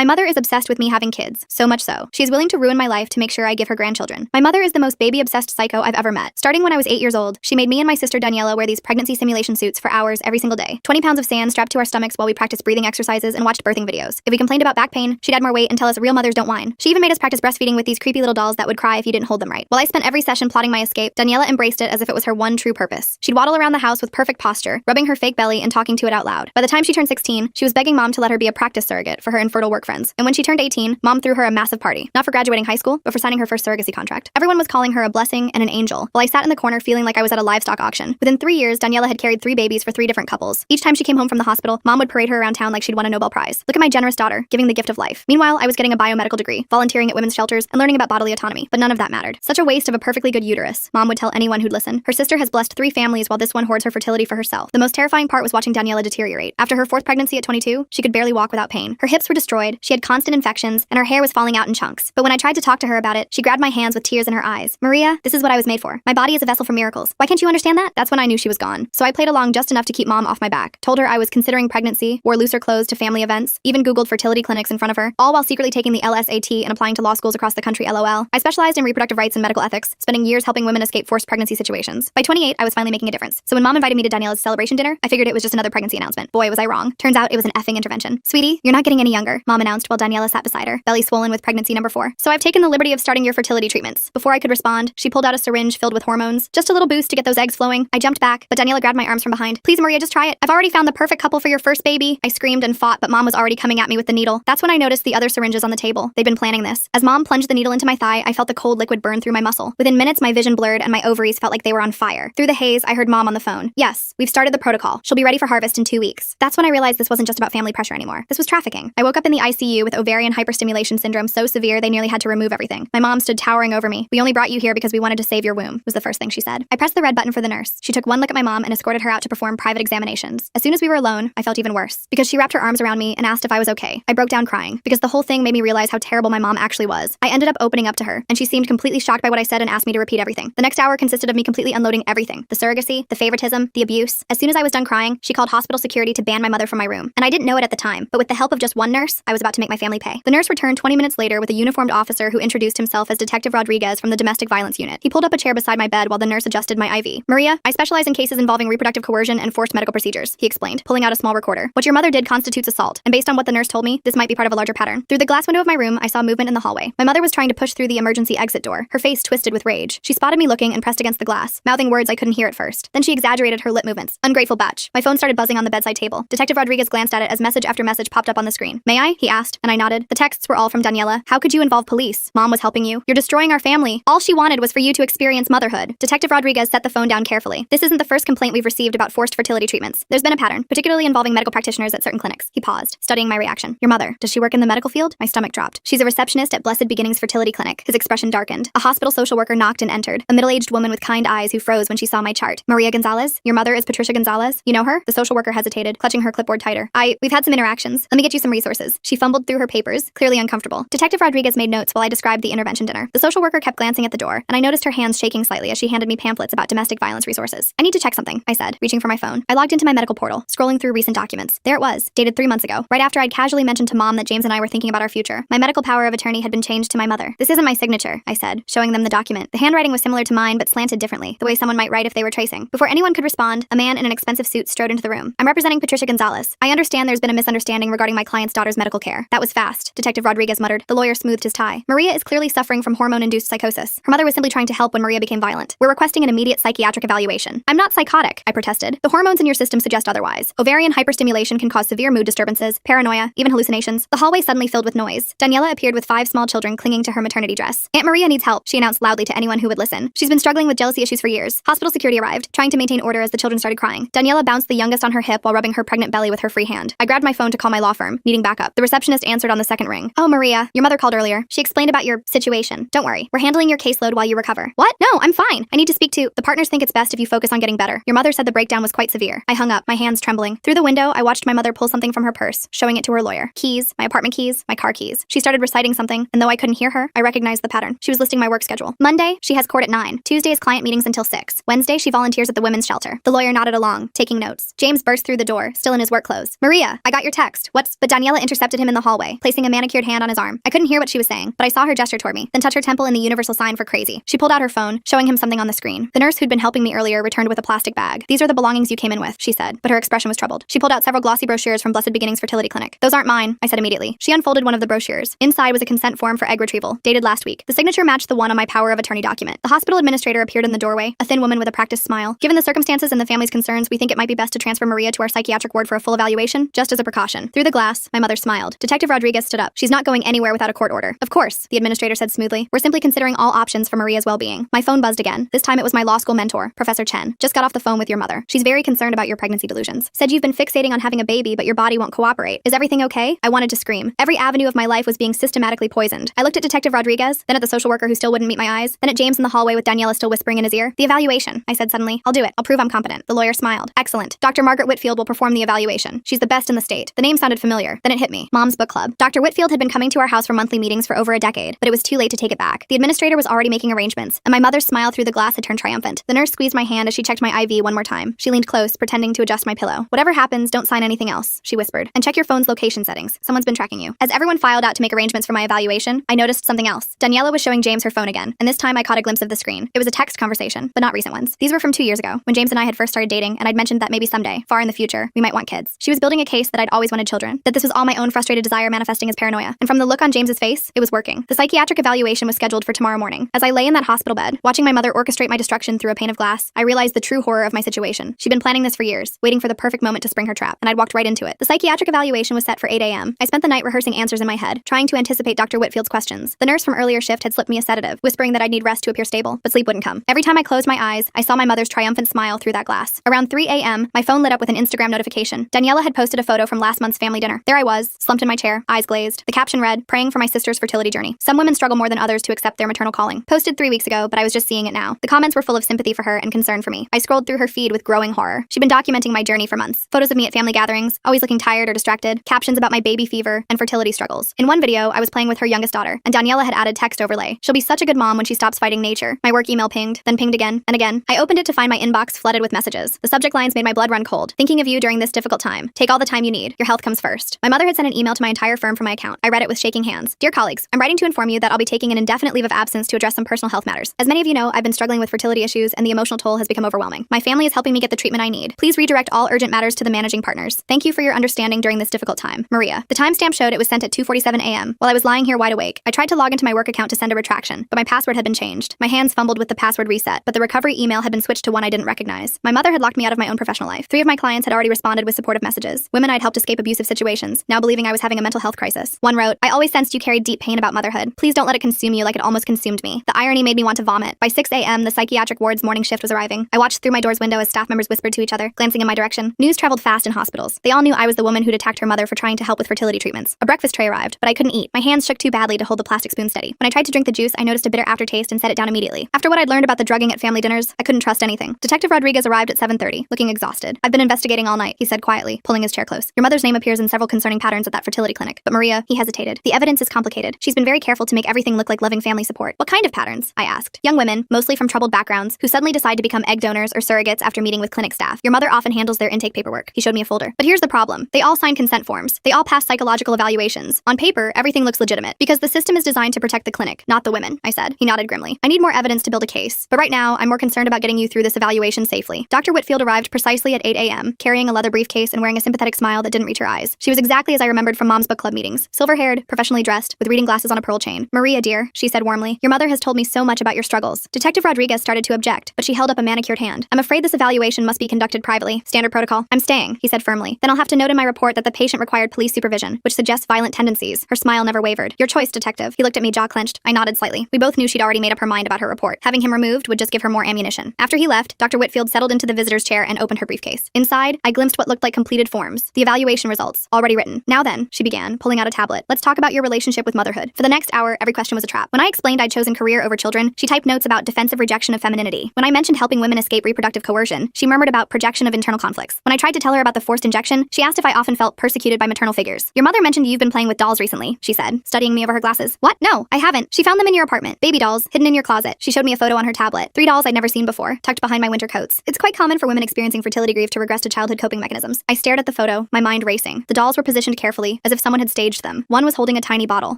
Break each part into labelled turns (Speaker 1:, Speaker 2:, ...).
Speaker 1: My mother is obsessed with me having kids, so much so. She is willing to ruin my life to make sure I give her grandchildren. My mother is the most baby-obsessed psycho I've ever met. Starting when I was 8 years old, she made me and my sister Daniela wear these pregnancy simulation suits for hours every single day. 20 pounds of sand strapped to our stomachs while we practiced breathing exercises and watched birthing videos. If we complained about back pain, she'd add more weight and tell us real mothers don't whine. She even made us practice breastfeeding with these creepy little dolls that would cry if you didn't hold them right. While I spent every session plotting my escape, Daniela embraced it as if it was her one true purpose. She'd waddle around the house with perfect posture, rubbing her fake belly and talking to it out loud. By the time she turned 16, she was begging mom to let her be a practice surrogate for her infertile work friends. And when she turned 18, mom threw her a massive party. Not for graduating high school, but for signing her first surrogacy contract. Everyone was calling her a blessing and an angel, while I sat in the corner feeling like I was at a livestock auction. Within 3 years, Daniela had carried 3 babies for 3 different couples. Each time she came home from the hospital, mom would parade her around town like she'd won a Nobel Prize. Look at my generous daughter, giving the gift of life. Meanwhile, I was getting a biomedical degree, volunteering at women's shelters, and learning about bodily autonomy. But none of that mattered. Such a waste of a perfectly good uterus, mom would tell anyone who'd listen. Her sister has blessed 3 families while this one hoards her fertility for herself. The most terrifying part was watching Daniela deteriorate. After her 4th pregnancy at 22, she could barely walk without pain. Her hips were destroyed, she had constant infections, and her hair was falling out in chunks. But when I tried to talk to her about it, she grabbed my hands with tears in her eyes. Maria, this is what I was made for. My body is a vessel for miracles. Why can't you understand that? That's when I knew she was gone. So I played along just enough to keep mom off my back. Told her I was considering pregnancy, wore looser clothes to family events, even Googled fertility clinics in front of her, all while secretly taking the LSAT and applying to law schools across the country LOL. I specialized in reproductive rights and medical ethics, spending years helping women escape forced pregnancy situations. By 28, I was finally making a difference. So when mom invited me to Daniela's celebration dinner, I figured it was just another pregnancy announcement. Boy, was I wrong. Turns out it was an effing intervention. Sweetie, you're not getting any younger, mom announced while Daniela sat beside her, belly swollen with pregnancy number 4. So I've taken the liberty of starting your fertility treatments. Before I could respond, she pulled out a syringe filled with hormones. Just a little boost to get those eggs flowing. I jumped back, but Daniela grabbed my arms from behind. Please, Maria, just try it. I've already found the perfect couple for your first baby. I screamed and fought, but mom was already coming at me with the needle. That's when I noticed the other syringes on the table. They'd been planning this. As mom plunged the needle into my thigh, I felt the cold liquid burn through my muscle. Within minutes, my vision blurred and my ovaries felt like they were on fire. Through the haze, I heard mom on the phone. Yes, we've started the protocol. She'll be ready for harvest in 2 weeks. That's when I realized this wasn't just about family pressure anymore. This was trafficking. I woke up in the ICU with ovarian hyperstimulation syndrome so severe they nearly had to remove everything. My mom stood towering over me. We only brought you here because we wanted to save your womb, was the first thing she said. I pressed the red button for the nurse. She took one look at my mom and escorted her out to perform private examinations. As soon as we were alone, I felt even worse because she wrapped her arms around me and asked if I was okay. I broke down crying because the whole thing made me realize how terrible my mom actually was. I ended up opening up to her, and she seemed completely shocked by what I said and asked me to repeat everything. The next hour consisted of me completely unloading everything. The surrogacy, the favoritism, the abuse. As soon as I was done crying, she called hospital security to ban my mother from my room. And I didn't know it at the time, but with the help of just one nurse, I was about to make my family pay. The nurse returned 20 minutes later with a uniformed officer who introduced himself as Detective Rodriguez from the Domestic Violence Unit. He pulled up a chair beside my bed while the nurse adjusted my IV. Maria, I specialize in cases involving reproductive coercion and forced medical procedures, he explained, pulling out a small recorder. What your mother did constitutes assault, and based on what the nurse told me, this might be part of a larger pattern. Through the glass window of my room, I saw movement in the hallway. My mother was trying to push through the emergency exit door, her face twisted with rage. She spotted me looking and pressed against the glass, mouthing words I couldn't hear at first. Then she exaggerated her lip movements. Ungrateful batch. My phone started buzzing on the bedside table. Detective Rodriguez glanced at it as message after message popped up on the screen. May I? He asked, and I nodded. The texts were all from Daniela. How could you involve police? Mom was helping you. You're destroying our family. All she wanted was for you to experience motherhood. Detective Rodriguez set the phone down carefully. This isn't the first complaint we've received about forced fertility treatments. There's been a pattern, particularly involving medical practitioners at certain clinics. He paused, studying my reaction. Your mother, does she work in the medical field? My stomach dropped. She's a receptionist at Blessed Beginnings Fertility Clinic. His expression darkened. A hospital social worker knocked and entered. A middle-aged woman with kind eyes who froze when she saw my chart. Maria Gonzalez? Your mother is Patricia Gonzalez? You know her? The social worker hesitated, clutching her clipboard tighter. We've had some interactions. Let me get you some resources. She fumbled through her papers, clearly uncomfortable. Detective Rodriguez made notes while I described the intervention dinner. The social worker kept glancing at the door, and I noticed her hands shaking slightly as she handed me pamphlets about domestic violence resources. I need to check something, I said, reaching for my phone. I logged into my medical portal, scrolling through recent documents. There it was, dated 3 months ago, right after I'd casually mentioned to Mom that James and I were thinking about our future. My medical power of attorney had been changed to my mother. This isn't my signature, I said, showing them the document. The handwriting was similar to mine, but slanted differently, the way someone might write if they were tracing. Before anyone could respond, a man in an expensive suit strode into the room. I'm representing Patricia Gonzalez. I understand there's been a misunderstanding regarding my client's daughter's medical care. That was fast, Detective Rodriguez muttered. The lawyer smoothed his tie. Maria is clearly suffering from hormone-induced psychosis. Her mother was simply trying to help when Maria became violent. We're requesting an immediate psychiatric evaluation. I'm not psychotic, I protested. The hormones in your system suggest otherwise. Ovarian hyperstimulation can cause severe mood disturbances, paranoia, even hallucinations. The hallway suddenly filled with noise. Daniela appeared with 5 small children clinging to her maternity dress. Aunt Maria needs help, she announced loudly to anyone who would listen. She's been struggling with jealousy issues for years. Hospital security arrived, trying to maintain order as the children started crying. Daniela bounced the youngest on her hip while rubbing her pregnant belly with her free hand. I grabbed my phone to call my law firm, needing backup. The receptionist answered on the second ring. Oh, Maria, your mother called earlier. She explained about your situation. Don't worry. We're handling your caseload while you recover. What? No, I'm fine. I need to speak to... The partners think it's best if you focus on getting better. Your mother said the breakdown was quite severe. I hung up, my hands trembling. Through the window, I watched my mother pull something from her purse, showing it to her lawyer. Keys, my apartment keys, my car keys. She started reciting something, and though I couldn't hear her, I recognized the pattern. She was listing my work schedule. Monday, she has court at 9. Tuesday is client meetings until 6. Wednesday, she volunteers at the women's shelter. The lawyer nodded along, taking notes. James burst through the door, still in his work clothes. Maria, I got your text. But Daniela intercepted him in the hallway, placing a manicured hand on his arm. I couldn't hear what she was saying, but I saw her gesture toward me, then touch her temple in the universal sign for crazy. She pulled out her phone, showing him something on the screen. The nurse who'd been helping me earlier returned with a plastic bag. "These are the belongings you came in with," she said, but her expression was troubled. She pulled out several glossy brochures from Blessed Beginnings Fertility Clinic. "Those aren't mine," I said immediately. She unfolded one of the brochures. Inside was a consent form for egg retrieval, dated last week. The signature matched the one on my power of attorney document. The hospital administrator appeared in the doorway, a thin woman with a practiced smile. "Given the circumstances and the family's concerns, we think it might be best to transfer Maria to our psychiatric ward for a full evaluation, just as a precaution." Through the glass, my mother smiled. Detective Rodriguez stood up. "She's not going anywhere without a court order." "Of course," the administrator said smoothly. "We're simply considering all options for Maria's well-being." My phone buzzed again. This time it was my law school mentor, Professor Chen. "Just got off the phone with your mother. She's very concerned about your pregnancy delusions. Said you've been fixating on having a baby, but your body won't cooperate. Is everything okay?" I wanted to scream. Every avenue of my life was being systematically poisoned. I looked at Detective Rodriguez, then at the social worker who still wouldn't meet my eyes, then at James in the hallway with Daniela still whispering in his ear. "The evaluation," I said suddenly. "I'll do it. I'll prove I'm competent." The lawyer smiled. "Excellent. Dr. Margaret Whitfield will perform the evaluation. She's the best in the state." The name sounded familiar. Then it hit me. Mom's book club. Dr. Whitfield had been coming to our house for monthly meetings for over a decade, but it was too late to take it back. The administrator was already making arrangements, and my mother's smile through the glass had turned triumphant. The nurse squeezed my hand as she checked my IV one more time. She leaned close, pretending to adjust my pillow. "Whatever happens, don't sign anything else," she whispered. "And check your phone's location settings. Someone's been tracking you." As everyone filed out to make arrangements for my evaluation, I noticed something else. Daniela was showing James her phone again, and this time I caught a glimpse of the screen. It was a text conversation, but not recent ones. These were from 2 years ago, when James and I had first started dating, and I'd mentioned that maybe someday, far in the future, we might want kids. She was building a case that I'd always wanted children, that this was all my own frustrated desire manifesting as paranoia. And from the look on James's face, it was working. The psychiatric evaluation was scheduled for tomorrow morning. As I lay in that hospital bed, watching my mother orchestrate my destruction through a pane of glass, I realized the true horror of my situation. She'd been planning this for years, waiting for the perfect moment to spring her trap, and I'd walked right into it. The psychiatric evaluation was set for 8 a.m. I spent the night rehearsing answers in my head, trying to anticipate Dr. Whitfield's questions. The nurse from earlier shift had slipped me a sedative, whispering that I'd need rest to appear stable, but sleep wouldn't come. Every time I closed my eyes, I saw my mother's triumphant smile through that glass. Around 3 a.m., my phone lit up with an Instagram notification. Daniela had posted a photo from last month's family dinner. There I was, slumped in my chair, eyes glazed. The caption read, "Praying for my sister's fertility journey. Some women struggle more than others to accept their maternal calling." Posted 3 weeks ago, but I was just seeing it now. The comments were full of sympathy for her and concern for me. I scrolled through her feed with growing horror. She'd been documenting my journey for months. Photos of me at family gatherings, always looking tired or distracted, captions about my baby fever and fertility struggles. In one video, I was playing with her youngest daughter, and Daniela had added text overlay. "She'll be such a good mom when she stops fighting nature." My work email pinged, then pinged again and again. I opened it to find my inbox flooded with messages. The subject lines made my blood run cold. "Thinking of you during this difficult time. Take all the time you need. Your health comes first." My mother had sent an email to my entire firm from my account. I read it with shaking hands. "Dear colleagues, I'm writing to inform you that I'll be taking an indefinite leave of absence to address some personal health matters. As many of you know, I've been struggling with fertility issues and the emotional toll has become overwhelming. My family is helping me get the treatment I need. Please redirect all urgent matters to the managing partners. Thank you for your understanding during this difficult time. Maria." The timestamp showed it was sent at 2:47 a.m. While I was lying here wide awake, I tried to log into my work account to send a retraction, but my password had been changed. My hands fumbled with the password reset, but the recovery email had been switched to one I didn't recognize. My mother had locked me out of my own professional life. 3 of my clients had already responded with supportive messages. Women I'd helped escape abusive situations, now believing I was having a mental health crisis. One wrote, "I always sensed you carried deep pain about motherhood. Please don't let it consume you like it almost consumed me." The irony made me want to vomit. By 6 a.m., the psychiatric ward's morning shift was arriving. I watched through my door's window as staff members whispered to each other, glancing in my direction. News traveled fast in hospitals. They all knew I was the woman who'd attacked her mother for trying to help with fertility treatments. A breakfast tray arrived, but I couldn't eat. My hands shook too badly to hold the plastic spoon steady. When I tried to drink the juice, I noticed a bitter aftertaste and set it down immediately. After what I'd learned about the drugging at family dinners, I couldn't trust anything. Detective Rodriguez arrived at 7:30, looking exhausted. "I've been investigating all night," he said quietly, pulling his chair close. "Your mother's name appears in several concerning patterns at that fertility clinic. But Maria," he hesitated, "the evidence is complicated. She's been very careful to make everything look like loving family support." "What kind of patterns?" I asked. "Young women, mostly from troubled backgrounds, who suddenly decide to become egg donors or surrogates after meeting with clinic staff. Your mother often handles their intake paperwork." He showed me a folder. "But here's the problem. They all sign consent forms. They all pass psychological evaluations. On paper, everything looks legitimate, because the system is designed to protect the clinic, not the women," I said. He nodded grimly. "I need more evidence to build a case. But right now, I'm more concerned about getting you through this evaluation safely." Dr. Whitfield arrived precisely at 8 a.m., carrying a leather briefcase and wearing a sympathetic smile that didn't reach her eyes. She was exactly as I remembered from Mom's book club meetings. Silver-haired, professionally dressed, with reading glasses on a pearl chain. "Maria, dear," she said warmly, "your mother has told me so much about your struggles." Detective Rodriguez started to object, but she held up a manicured hand. "I'm afraid this evaluation must be conducted privately. Standard protocol." "I'm staying," he said firmly. "Then I'll have to note in my report that the patient required police supervision, which suggests violent tendencies." Her smile never wavered. "Your choice, detective." He looked at me, jaw clenched. I nodded slightly. We both knew she'd already made up her mind about her report. Having him removed would just give her more ammunition. After he left, Dr. Whitfield settled into the visitor's chair and opened her briefcase. Inside, I glimpsed what looked like completed forms. The evaluation results, already written. "Now then," she began, pulling out a tablet. "Let's talk about your relationship with motherhood." For the next hour, every question was a trap. When I explained I'd chosen career over children, she typed notes about defensive rejection of femininity. When I mentioned helping women escape reproductive coercion, she murmured about projection of internal conflicts. When I tried to tell her about the forced injection, she asked if I often felt persecuted by maternal figures. "Your mother mentioned you've been playing with dolls recently," she said, studying me over her glasses. "What? No, I haven't. She found them in your apartment. Baby dolls, hidden in your closet." She showed me a photo on her tablet. 3 dolls I'd never seen before, tucked behind my winter coats. It's quite common for women experiencing fertility grief to regress to childhood coping mechanisms. I stared at the photo, my mind racing. The dolls were positioned carefully, as if someone had staged them. One was holding a tiny bottle.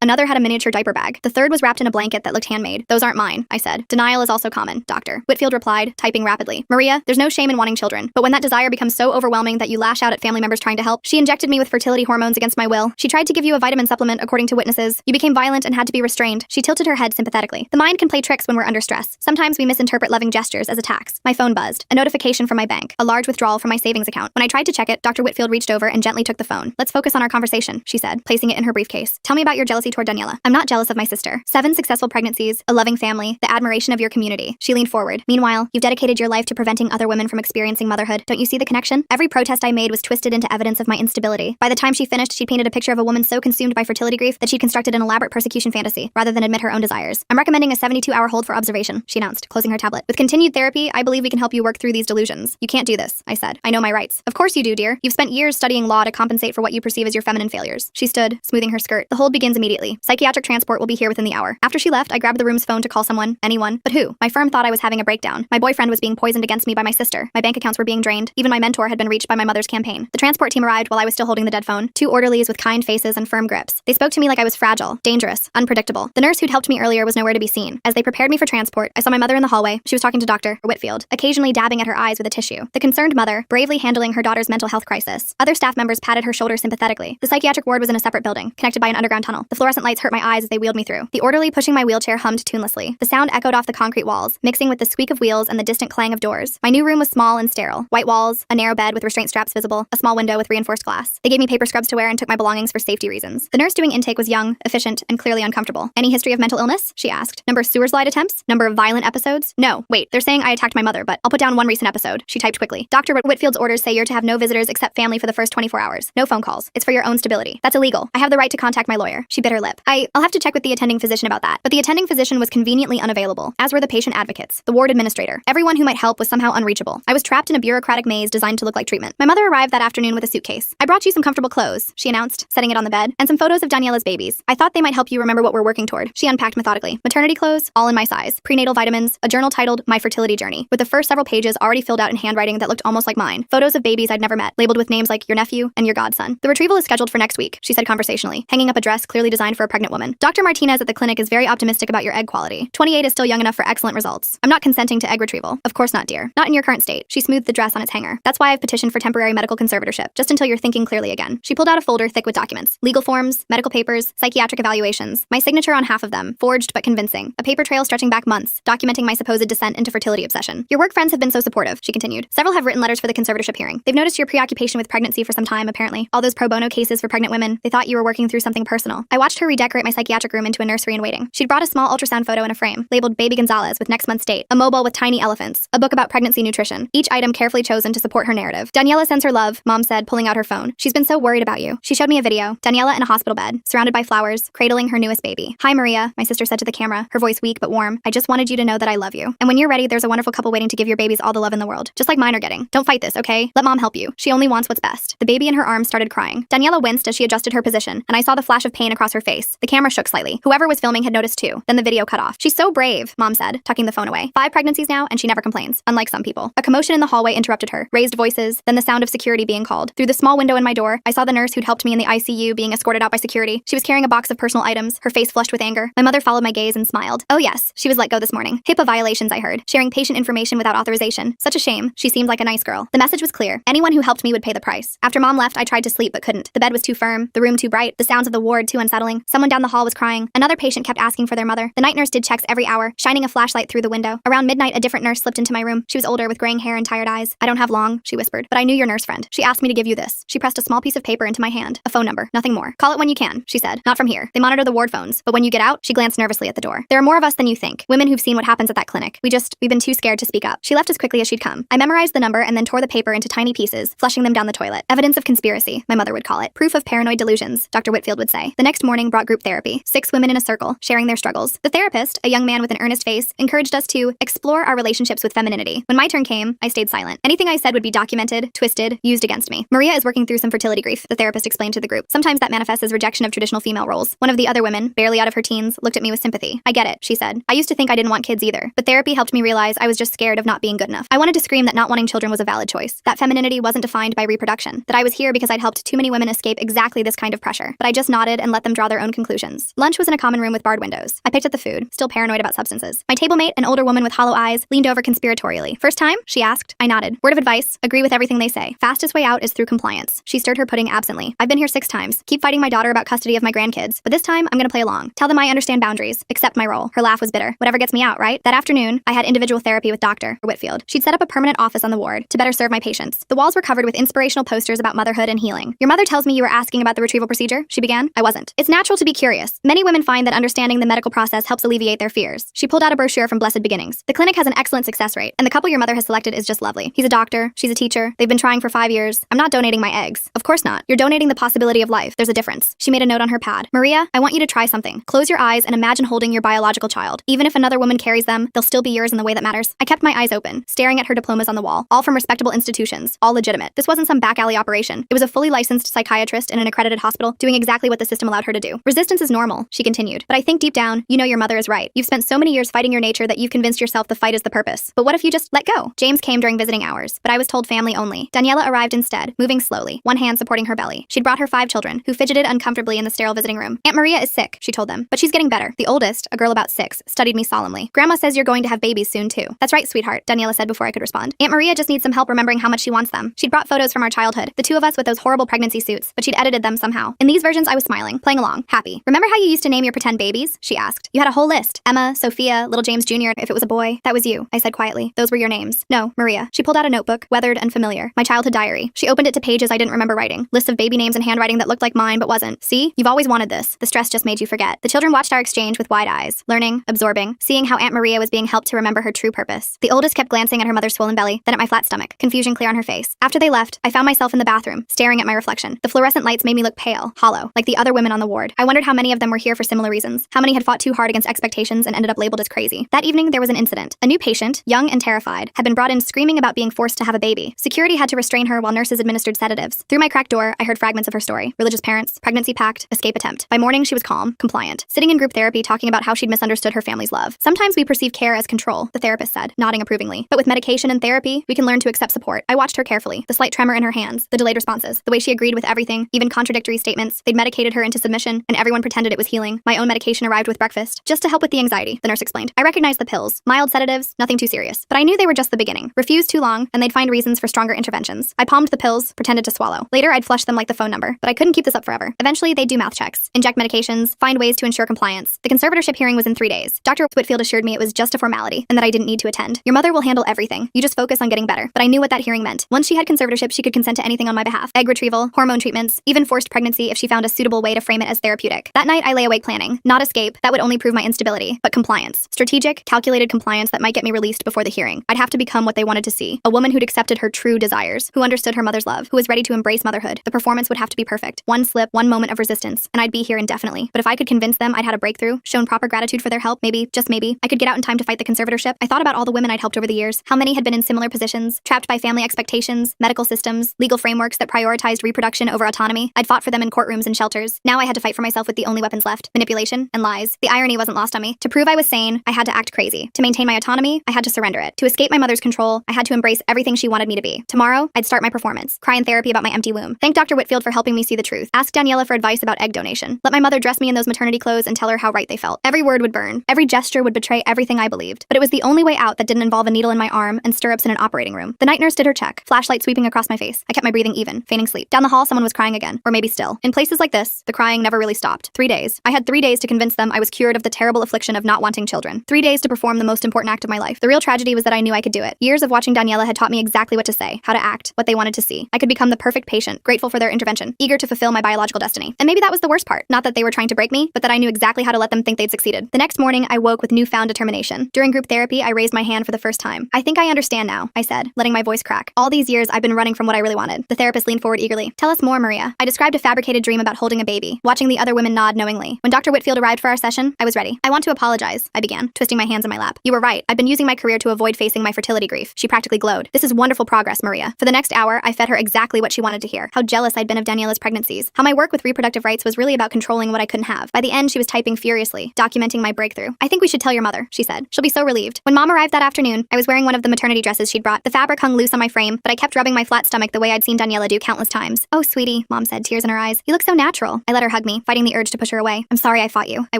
Speaker 1: Another had a miniature diaper bag. The third was wrapped in a blanket that looked handmade. Those aren't mine, I said. Denial is also common, Dr. Whitfield replied, typing rapidly. Maria, there's no shame in wanting children, but when that desire becomes so overwhelming that you lash out at family members trying to help, she injected me with fertility hormones against my will. She tried to give you a vitamin supplement, according to witnesses. You became violent and had to be restrained. She tilted her head sympathetically. The mind can play tricks when we're under stress. Sometimes we misinterpret loving gestures as attacks. My phone buzzed. A notification from my bank. A large withdrawal from my savings account. When I tried to check it, Dr. Whitfield reached over and gently took the phone. Let's focus on our conversation, she said, placing it in her briefcase. Tell me about your jealousy toward Daniela. I'm not jealous of my sister. 7 successful pregnancies, a loving family, the admiration of your community. She leaned forward. Meanwhile, you've dedicated your life to preventing other women from experiencing motherhood. Don't you see the connection? Every protest I made was twisted into evidence of my instability. By the time she finished, she painted a picture of a woman so consumed by fertility grief that she'd constructed an elaborate persecution fantasy, rather than admit her own desires. I'm recommending a 72-hour hold for observation, she announced, closing her tablet. With continued therapy, I believe we can help you work through these delusions. You can't do this, I said. I know my rights. Of course you do, dear. You've spent years studying law to compensate for what you perceive as your feminine failures. She stood, smoothing her skirt. The hold begins immediately. Psychiatric transport will be here within the hour. After she left, I grabbed the room's phone to call someone, anyone, but who? My firm thought I was having a breakdown. My boyfriend was being poisoned against me by my sister. My bank accounts were being drained. Even my mentor had been reached by my mother's campaign. The transport team arrived while I was still holding the dead phone. 2 orderlies with kind faces and firm grips. They spoke to me like I was fragile, dangerous, unpredictable. The nurse who'd helped me earlier was nowhere to be seen. As they prepared me for transport, I saw my mother in the hallway. She was talking to Dr. Whitfield, occasionally dabbing at her eyes with a tissue. The concerned mother, bravely handling her daughter's mental health crisis. Other staff members patted her shoulder sympathetically. The psychiatric ward was in a separate building, connected by an underground tunnel. The fluorescent lights hurt my eyes as they wheeled me through. The orderly pushing my wheelchair hummed tunelessly. The sound echoed off the concrete walls, mixing with the squeak of wheels and the distant clang of doors. My new room was small and sterile. White walls, a narrow bed with restraint straps visible, a small window with reinforced glass. They gave me paper scrubs to wear and took my belongings for safety reasons. The nurse doing intake was young, efficient, and clearly uncomfortable. Any history of mental illness? She asked. Number of sewer slide attempts? Number of violent episodes? No. Wait, they're saying I attacked my mother, but I'll put down one recent episode. She typed quickly. Dr. Whitfield's orders say you're to have no visitors except family for the first 24 hours. No phone calls. It's for your own stability. That's illegal. I have the right to contact my lawyer. She bit her lip. I'll have to check with the attending physician about that. But the attending physician was conveniently unavailable, as were the patient advocates, the ward administrator. Everyone who might help was somehow unreachable. I was trapped in a bureaucratic maze designed to look like treatment. My mother arrived that afternoon with a suitcase. I brought you some comfortable clothes, she announced, setting it on the bed, and some photos of Daniela's babies. I thought they might help you remember what we're working toward. She unpacked methodically. Maternity clothes, all in my size. Prenatal vitamins, a journal titled My Fertility Journey, with the first several pages already filled out in handwriting that looked almost like mine. Photos of babies I'd never met, labeled with names like your nephew and your godson. The retrieval is scheduled for next week, she said conversationally, hanging up a dress clearly designed for a pregnant woman. Dr. Martinez at the clinic is very optimistic about your egg quality. 28 is still young enough for excellent results. I'm not consenting to egg retrieval. Of course not, dear. Not in your current state. She smoothed the dress on its hanger. That's why I've petitioned for temporary medical conservatorship, just until you're thinking clearly again. She pulled out a folder thick with documents. Legal forms, medical papers, psychiatric evaluations. My signature on half of them, forged but convincing. A paper trail stretching back months, documenting my supposed descent into fertility obsession. Your work friends have been so supportive, she continued. Several have written letters for the conservatorship hearing. They've noticed your preoccupation with pregnancy for some time, apparently. All those pro bono cases for pregnant women, they thought you were working through something personal. I watched her redecorate my psychiatric room into a nursery in waiting. She'd brought a small ultrasound photo in a frame, labeled Baby Gonzalez with next month's date, a mobile with tiny elephants, a book about pregnancy nutrition, each item carefully chosen to support her narrative. Daniela sends her love, Mom said, pulling out her phone. She's been so worried about you. She showed me a video. Daniela in a hospital bed, surrounded by flowers, cradling her newest baby. Hi, Maria, my sister said to the camera, her voice weak but warm. I just wanted you to know that I love you. And when you're ready, there's a wonderful couple waiting to give your babies all the love in the world, just like mine are getting. Don't fight this, okay? Let Mom help you. She only wants what's best. The baby in her arms started crying. Daniela winced as she adjusted her position, and I saw the flash of pain across her face. The camera shook slightly. Whoever was filming had noticed too. Then the video cut off. She's so brave, Mom said, tucking the phone away. 5 pregnancies now, and she never complains, unlike some people. A commotion in the hallway interrupted her. Raised voices, then the sound of security being called. Through the small window in my door, I saw the nurse who'd helped me in the ICU being escorted out by security. She was carrying a box of personal items, her face flushed with anger. My mother followed my gaze and smiled. Oh yes, she was let go this morning. HIPAA violations, I heard. Sharing patient information without authorization. Such a shame. She seemed like a nice girl. The message was clear. Anyone who helped me would pay the price. After Mom left, I tried to sleep but couldn't. The bed was too firm, the room too bright, the sounds of the ward too unsettling. Someone down the hall was crying. Another patient kept asking for their mother. The night nurse did checks every hour, shining a flashlight through the window. Around midnight, a different nurse slipped into my room. She was older with graying hair and tired eyes. I don't have long, she whispered, but I knew your nurse friend. She asked me to give you this. She pressed a small piece of paper into my hand. A phone number, nothing more. Call it when you can, she said. Not from here. They monitor the ward phones, but when you get out, she glanced nervously at the door. There are more of us than you think. Women who've seen what happens at that clinic. We've been too scared to speak up. She left as quickly as she'd come. I memorized the number and then tore the paper into tiny pieces, flushing them down the toilet. Evidence of conspiracy, my mother would call it. Proof of paranoid delusions, Dr. Whitfield would say. The next morning brought group therapy. 6 women in a circle, sharing their struggles. The therapist, a young man with an earnest face, encouraged us to explore our relationships with femininity. When my turn came, I stayed silent. Anything I said would be documented, twisted, used against me. Maria is working through some fertility grief, the therapist explained to the group. Sometimes that manifests as rejection of traditional female roles. One of the other women, barely out of her teens, looked at me with sympathy. I get it, she said. I used to think I didn't want kids either, but therapy helped me realize I was just scared of not being good enough. I wanted to scream that not wanting children was a valid choice, that femininity wasn't defined by reproduction, that I was here because I'd helped too many women escape exactly this kind of pressure, but I just nodded and let them draw their own conclusions. Lunch was in a common room with barred windows. I picked at the food, still paranoid about substances. My table mate, an older woman with hollow eyes, leaned over conspiratorially. First time? She asked. I nodded. Word of advice, agree with everything they say. Fastest way out is through compliance. She stirred her pudding absently. I've been here 6 times. Keep fighting my daughter about custody of my grandkids, but this time I'm gonna play along. Tell them I understand boundaries, accept my role. Her laugh was bitter. Whatever gets me out, right? That afternoon, I had individual therapy with Dr. Whitfield. She'd set up a permanent office on the ward to better serve my patients. The walls were covered with inspirational posters about motherhood and healing. Your mother tells me you were asking about the retrieval procedure, she began. I wasn't. It's natural to be curious. Many women find that understanding the medical process helps alleviate their fears. She pulled out a brochure from Blessed Beginnings. The clinic has an excellent success rate, and the couple your mother has selected is just lovely. He's a doctor, she's a teacher. They've been trying for 5 years. I'm not donating my eggs. Of course not. You're donating the possibility of life. There's a difference. She made a note on her pad. Maria, I want you to try something. Close your eyes and imagine holding your biological child. Even if another woman carries them, they'll still be yours in the way that matters. I kept my eyes open, staring at her diplomas on the wall, all from respectable institutions, all legitimate. This wasn't some back alley operation. It was a fully licensed psychiatrist in an accredited hospital doing exactly what the system allowed her to do. Resistance is normal, she continued. But I think deep down, you know your mother is right. You've spent so many years fighting your nature that you've convinced yourself the fight is the purpose. But what if you just let go? James came during visiting hours, but I was told family only. Daniela arrived instead, moving slowly, one hand supporting her belly. She'd brought her 5 children, who fidgeted uncomfortably in the sterile visiting room. Aunt Maria is sick, she told them, but she's getting better. The oldest, a girl about 6, studied me solemnly. Grandma says you're going to have babies soon too. That's right, sweetheart, Daniela said before I could respond. Aunt Maria just needs some help remembering how much she wants them. She'd brought photos from our childhood, the 2 of us with those horrible pregnancy suits, but she'd edited them somehow. In these versions, I was smiling, playing along, happy. Remember how you used to name your pretend babies? She asked. You had a whole list. Emma, Sophia, little James Jr. If it was a boy. That was you, I said quietly. Those were your names. No, Maria. She pulled out a notebook, weathered and familiar. My childhood diary. She opened it to pages I didn't remember writing. Lists of baby names and handwriting that looked like mine but wasn't. See? You've always wanted this. The stress just made you forget. The children watched our exchange with wide eyes, learning, absorbing, seeing how Aunt Maria was being helped to remember her true purpose. The oldest kept glancing at her mother's swollen belly, then at my flat stomach, confusion clear on her face. After they left, I found myself in the bathroom, staring at my reflection. The fluorescent lights made me look pale, hollow, like the other women on the ward. I wondered how many of them were here for similar reasons, how many had fought too hard against expectations and ended up labeled as crazy. That evening, there was an incident. A new patient, young and terrified, had been brought in screaming about being forced to have a baby. Security had to restrain her while nurses administered sedatives. Through my cracked door, I heard fragments of her story. Religious parents, pregnancy pact, escape attempt. By morning, she was calm, compliant, sitting in group therapy talking about how she'd misunderstood her family's love. Sometimes we perceive care as control, the therapist said, nodding approvingly. But with medication and therapy, we can learn to accept support. I watched her carefully, the slight tremor in her hands, the delayed responses, the way she agreed with everything, even contradictory statements. They'd medicated her into submission, and everyone pretended it was healing. My own medication arrived with breakfast, just to help with the anxiety, the nurse explained. I recognized the pills, mild sedatives, nothing too serious. But I knew they were just the beginning. Refuse too long, and they'd find reasons for stronger interventions. I palmed the pills, pretended to swallow. Later, I'd flush them like the phone number, but I couldn't keep this up forever. Eventually, they'd do mouth checks, inject medications, find ways to ensure compliance. The conservatorship hearing was in 3 days. Dr. Whitfield assured me it was just a formality, and that I didn't need to attend. Your mother will handle everything. You just focus on getting better. But I knew what that hearing meant. Once she had conservatorship, she could consent to anything on my behalf. Egg retrieval, hormone treatments, even forced pregnancy if she found a suitable way to frame it as therapeutic. That night, I lay awake planning. Not escape, that would only prove my instability, but compliance. Strategic, calculated compliance that might get me released before the hearing. I'd have to become what they wanted to see. A woman who'd accepted her true desires, who understood her mother's love, who was ready to embrace motherhood. The performance would have to be perfect. One slip, one moment of resistance, and I'd be here indefinitely. But if I could convince them I'd had a breakthrough, shown proper gratitude for their help, maybe, just maybe, I could get out in time to fight the conservatorship. I thought about all the women I'd helped over the years, how many had been in similar positions, trapped by family expectations, medical systems, legal frameworks that prioritized reproduction over autonomy. I'd fought for them in courtrooms and shelters. Now I had to fight for myself with the only weapons left, manipulation and lies. The irony wasn't lost on me. To prove I was sane, I had to act crazy. To maintain my autonomy, I had to surrender it. To escape my mother's control, I had to embrace everything she wanted me to be. Tomorrow, I'd start my performance, cry in therapy about my empty womb. Thank Dr. Whitfield for helping me see the truth. Ask Daniela for advice about egg donation. Let my mother dress me in those maternity clothes and tell her how right they felt. Every word would burn. Every gesture would betray everything I believed. But it was the only way out that didn't involve a needle in my arm and stirrups in an operating room. The night nurse did her check, flashlight sweeping across my face. I kept my breathing even, feigning sleep. Down the hall, someone was crying again, or maybe still. In places like this, the crying never really stopped. 3 days. I had 3 days to convince them I was cured of the terrible affliction of not wanting children. 3 days to perform the most important act of my life. The real tragedy was that I knew I could do it. Years of watching Daniela had taught me exactly what to say, how to act, what they wanted to see. I could become the perfect patient, grateful for their intervention, eager to fulfill my biological destiny. And maybe that was the worst part. Not that they were trying to break me, but that I knew exactly how to let them think they'd succeeded. The next morning, I woke with newfound determination. During group therapy, I raised my hand for the first time. I think I understand now, I said, letting my voice crack. All these years, I've been running from what I really wanted. The therapist leaned forward eagerly. Tell us more, Maria. I described a fabricated dream about holding a baby, watching the other women nod knowingly. When Dr. Whitfield arrived for our session, I was ready. I want to apologize, I began, twisting my hands in my lap. You were right. I've been using my career to avoid facing my fertility grief. She practically glowed. This is wonderful progress, Maria. For the next hour, I fed her exactly what she wanted to hear. How jealous I'd been of Daniela's pregnancies. How my work with reproductive rights was really about controlling what I couldn't have. By the end, she was typing furiously, documenting my breakthrough. I think we should tell your mother, she said. She'll be so relieved. When Mom arrived that afternoon, I was wearing one of the maternity dresses she'd brought. The fabric hung loose on my frame, but I kept rubbing my flat stomach the way I'd seen Daniela do countless times. Oh, sweetie, Mom said, tears in her eyes. You look so natural. I let her hug me, fighting the urge to push her away. I'm sorry I fought you, I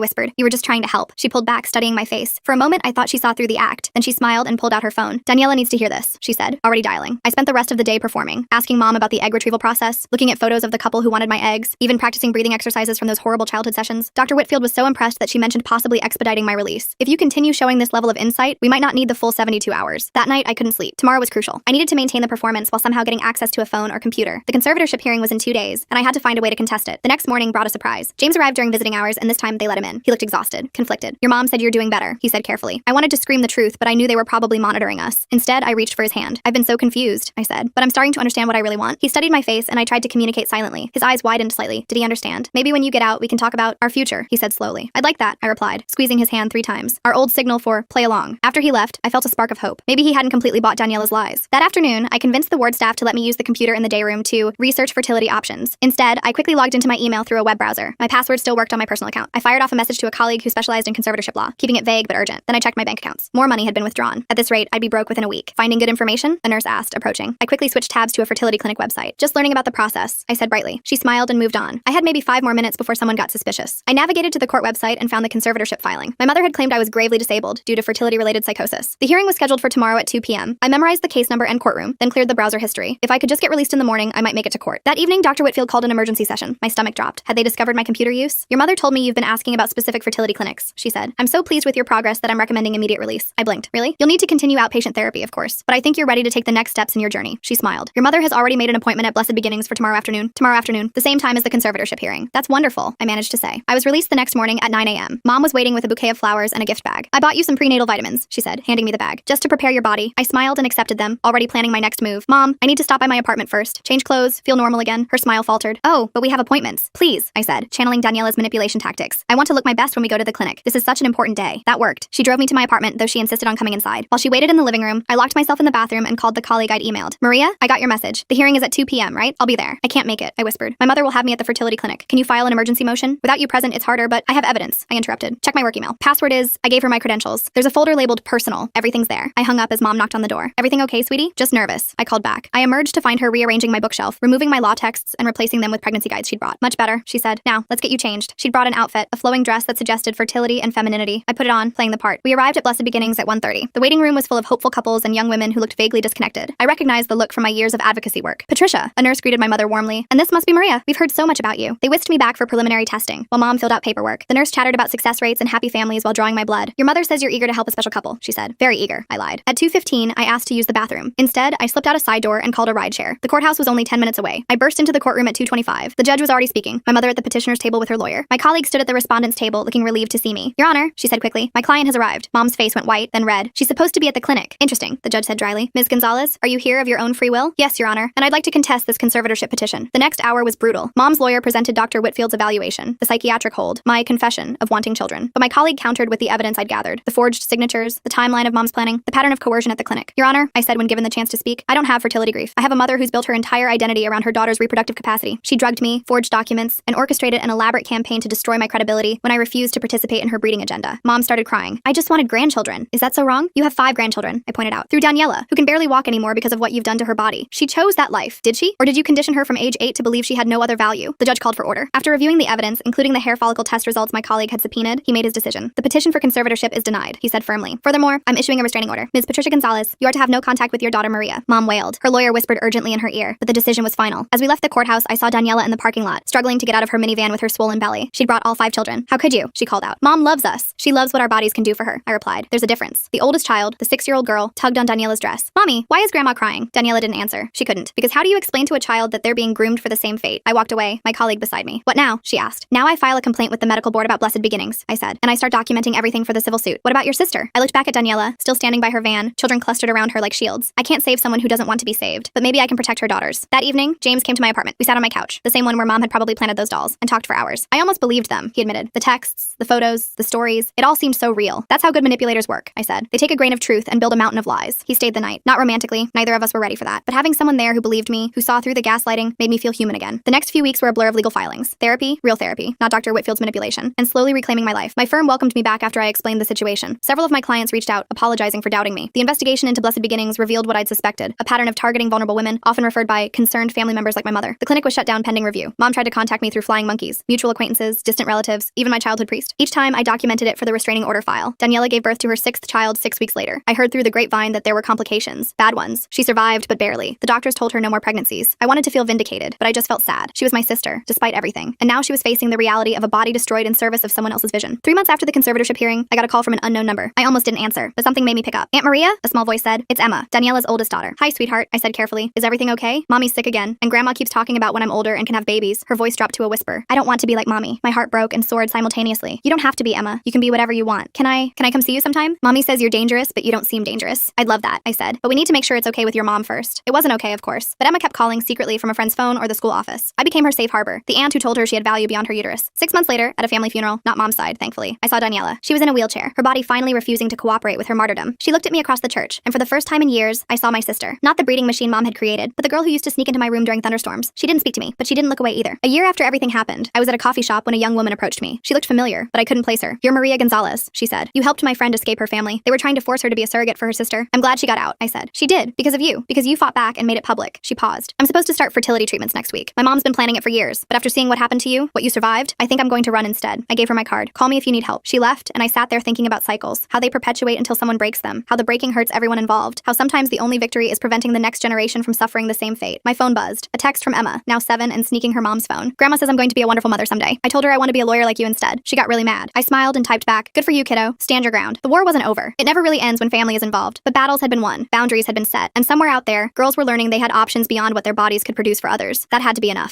Speaker 1: whispered. You were just trying to help. She pulled back, studying my face. For a moment, I thought she saw through the act. Then she smiled and pulled out her phone. Daniela needs to hear this, she said, already dialing. I spent the rest of the day performing, asking Mom about the egg retrieval process, looking at photos of the couple who wanted my eggs, even practicing breathing exercises from those horrible childhood sessions. Dr. Whitfield was so impressed that she mentioned possibly expediting my release. If you continue showing this level of insight, we might not need the full 72 hours. That night, I couldn't sleep. Tomorrow was crucial. I needed to maintain the performance while somehow getting access to a phone or computer. The conservatorship hearing was in 2 days, and I had to find a way to contest it. The next morning brought a surprise. James arrived during visiting hours, and this time they let him in. He looked exhausted, conflicted. Your mom said you're doing better, he said carefully. I wanted to scream the truth, but I knew they were probably monitoring us. Instead, I reached for his hand. I've been so confused, I said, but I'm starting to understand what I really want. He studied my face, and I tried to communicate silently. His eyes widened slightly. Did he understand? Maybe when you get out, we can talk about our future, he said slowly. I'd like that, I replied, squeezing his hand 3 times. Our old signal for play along. After he left, I felt a spark of hope. Maybe he hadn't completely bought Daniela's lies. That afternoon, I convinced the ward staff to let me use the computer in the day room to research fertility options. Instead, I quickly logged into my email through a web browser. My password still worked on my personal account. I fired off a message to a colleague who specialized in conservatorship law, keeping it vague but urgent. Then I checked my bank accounts. More money had been withdrawn. At this rate, I'd be broke within a week. Finding good information? A nurse asked, approaching. I quickly switched tabs to a fertility clinic website. Just learning about the process, I said brightly. She smiled and moved on. I had maybe 5 more minutes before someone got suspicious. I navigated to the court website and found the conservatorship filing. My mother had claimed I was gravely disabled due to fertility-related psychosis. The hearing was scheduled for tomorrow at 2 p.m. I memorized the case number and courtroom, then cleared the browser history. If I could just get released in the morning, I might make it to court. That evening, Dr. Whitfield called an emergency session. My stomach dropped. Had they discovered my computer use? Your mother told me you've been asking about specific fertility clinics, she said. I'm so pleased with your progress that I'm recommending immediate release. I blinked. Really? You'll need to continue outpatient therapy, of course, but I think you're ready to take the next steps in your journey. She smiled. Your mother has already made an appointment at Blessed Beginnings for tomorrow afternoon, the same time as the conservatorship hearing. That's wonderful, I managed to say. I was released the next morning at 9 a.m. Mom was waiting with a bouquet of flowers and a gift bag. I bought you some prenatal vitamins, she said, handing me the bag. Just to prepare your body. I smiled and accepted them, already planning my next move. Mom, I need to stop by my apartment first. Change clothes, feel normal again. Her smile faltered. Oh, but we have appointments. Please, I said, channeling Daniela's manipulation tactics. I want to look my best when we go to the clinic. This is such an important day. That worked. She drove me to my apartment, though she insisted on coming inside. While she waited in the living room, I locked myself in the bathroom and called the colleague I'd emailed. Maria, I got your message. The hearing is at 2 p.m., right? I'll be there. I can't make it, I whispered. My mother will have me at the fertility clinic. Can you file an emergency motion? Without you present, it's harder, but I have evidence, I interrupted. Check my work email. Password is, I gave her my credentials. There's a folder labeled personal. Everything's there. I hung up as Mom knocked on the door. Everything okay, sweetie? Just nervous. I called back. I emerged to find her rearranging my bookshelf, removing my law texts and replacing them with pregnancy guides she'd brought. Much better, she said. Now, let's get you changed. She'd brought an outfit, a flowing dress that suggested fertility and femininity. I put it on, playing the part. We arrived at Blessed Beginnings at 1:30. The waiting room was full of hopeful couples and young women who looked vaguely disconnected. I recognized the look from my years of advocacy work. Patricia, a nurse greeted my mother warmly. And this must be Maria. We've heard so much about you. They whisked me back for preliminary testing, while Mom filled out paperwork. The nurse chattered about success rates and happy families while drawing my blood. Your mother says you're eager to help a special couple, she said. Very eager, I lied. At 2:15, I asked to use the bathroom. Instead, I slipped out a side door and called a rideshare. The courthouse was only 10 minutes away. I burst into the courtroom at 2:25. The judge was already speaking, my mother at the petitioner's table with her lawyer. My colleague stood at the respondent's table, looking relieved to see me. Your Honor, she said quickly, my client has arrived. Mom's face went white, then red. She's supposed to be at the clinic. Interesting, the judge said dryly. Ms. Gonzalez, are you here of your own free will? Yes, Your Honor, and I'd like to contest this conservatorship petition. The next hour was brutal. Mom's lawyer presented Dr. Whitfield's evaluation, the psychiatric hold, my confession of wanting children. But my colleague countered with the evidence I'd gathered, the forged signatures, the timeline of Mom's planning, the pattern of coercion at the clinic. Your Honor, I said when given the chance to speak, I don't have fertility grief. I have a mother who's built her entire identity around her daughter's reproductive capacity. She drugged me, forged documents, and orchestrated an elaborate campaign to destroy my credibility when I refused to participate in her breeding agenda. Mom started crying. I just wanted grandchildren. Is that so wrong? You have 5 grandchildren, I pointed out. Through Daniela, who can barely walk anymore because of what you've done to her body. She chose that life, did she? Or did you condition her from age 8 to believe she had no other value? The judge called for order. After reviewing the evidence, including the hair follicle test results my colleague had subpoenaed, he made his decision. The petition for conservatorship is denied, he said firmly. Furthermore, I'm issuing a restraining order. Ms. Patricia Gonzalez, you are to have no contact with your daughter Maria. Mom wailed. Her lawyer whispered urgently in her ear, but the decision was final. As we left the courthouse, I saw Daniela in the parking lot, struggling to get out of her minivan with her swollen belly. She'd brought all 5 children. How could you? She called out. Mom loves us. She loves what our bodies can do for her, I replied. There's a difference. The oldest child, the 6-year-old girl, tugged on Daniela's dress. Mommy, why is Grandma crying? Daniela didn't answer. She couldn't. Because how do you explain to a child that they're being groomed for the same fate? I walked away, my colleague beside me. What now? She asked. Now I file a complaint with the medical board about Blessed Beginnings, I said, and I start documenting everything for the civil suit. What about your sister? I looked back at Daniela, still standing by her van, children clustered around her like shields. I can't save someone who doesn't want to be saved, but maybe I can protect her daughters. That evening, James came to my apartment. We sat on my couch, the same one where Mom had probably planted those dolls, and talked for hours. I almost believed them, he admitted. The texts, the photos, the stories, it all seemed so real. That's how good manipulators work, I said. They take a grain of truth and build a mountain of lies. He stayed the night. Not romantically, neither of us were ready for that. But having someone there who believed me, who saw through the gaslighting, made me feel human again. The next few weeks were a blur of legal filings. Therapy, real therapy, not Dr. Whitfield's manipulation, and slowly reclaiming my life. My firm welcomed me back after I explained the situation. Several of my clients reached out, apologizing for doubting me. The investigation into Blessed Beginnings revealed what I'd suspected, a pattern of targeting vulnerable women, often referred by concerned family members like my mother. The clinic was shut down pending review. Mom tried to contact me through flying monkeys, mutual acquaintances, distant relatives, even my childhood priest. Each time, I documented it for the restraining order file. Daniela gave birth to her 6th child 6 weeks later. I heard through the grapevine that there were complications. Bad ones. She survived, but barely. The doctors told her no more pregnancies. I wanted to feel vindicated, but I just felt sad. She was my sister, despite everything. And now she was facing the reality of a body destroyed in service of someone else's vision. 3 months after the conservatorship hearing, I got a call from an unknown number. I almost didn't answer, but something made me pick up. Aunt Maria? A small voice said. It's Emma, Daniela's oldest daughter. Hi, sweetheart, I said carefully. Is everything okay? Mommy's sick again, and Grandma keeps talking about when I'm older and can have babies. Her voice dropped to a whisper. I don't want to be like Mommy. My heart broke and soared simultaneously. You don't have to be, Emma. You can be whatever you want. Can I come see you sometime? Mommy says you're dangerous, but you don't seem dangerous. I'd love that, I said. But we need to make sure it's okay with your mom first. It wasn't okay, of course. But Emma kept calling secretly from a friend's phone or the school office. I became her safe harbor, the aunt who told her she had value beyond her uterus. 6 months later, at a family funeral, not Mom's side, thankfully, I saw Daniela. She was in a wheelchair, her body finally refusing to cooperate with her martyrdom. She looked at me across the church, and for the first time in years, I saw my sister. Not the breeding machine Mom had created, but the girl who used to sneak into my room during thunderstorms. She didn't speak to me, but she didn't look away either. A year after everything happened, I was at a coffee shop when a young woman approached me. She looked familiar, but I couldn't place her. You're Maria Gonzalez, she said. You helped my friend escape her family. They were trying to force her to be a surrogate for her sister. I'm glad she got out, I said. She did, because of you. Because you fought back and made it public. She paused. I'm supposed to start fertility treatments next week. My mom's been planning it for years, but after seeing what happened to you, what you survived, I think I'm going to run instead. I gave her my card. Call me if you need help. She left, and I sat there thinking about cycles, how they perpetuate until someone breaks them, how the breaking hurts everyone involved, how sometimes the only victory is preventing the next generation from suffering the same fate. My phone buzzed. A text from Emma, now 7 and sneaking her mom's phone. Grandma says I'm going to be a wonderful mother someday. I told her I want to be a lawyer like you instead. She got really mad. I smiled and typed back, good for you, kiddo. Stand your ground. The war wasn't over. It never really ends when family is involved. But battles had been won. Boundaries had been set. And somewhere out there, girls were learning they had options beyond what their bodies could produce for others. That had to be enough.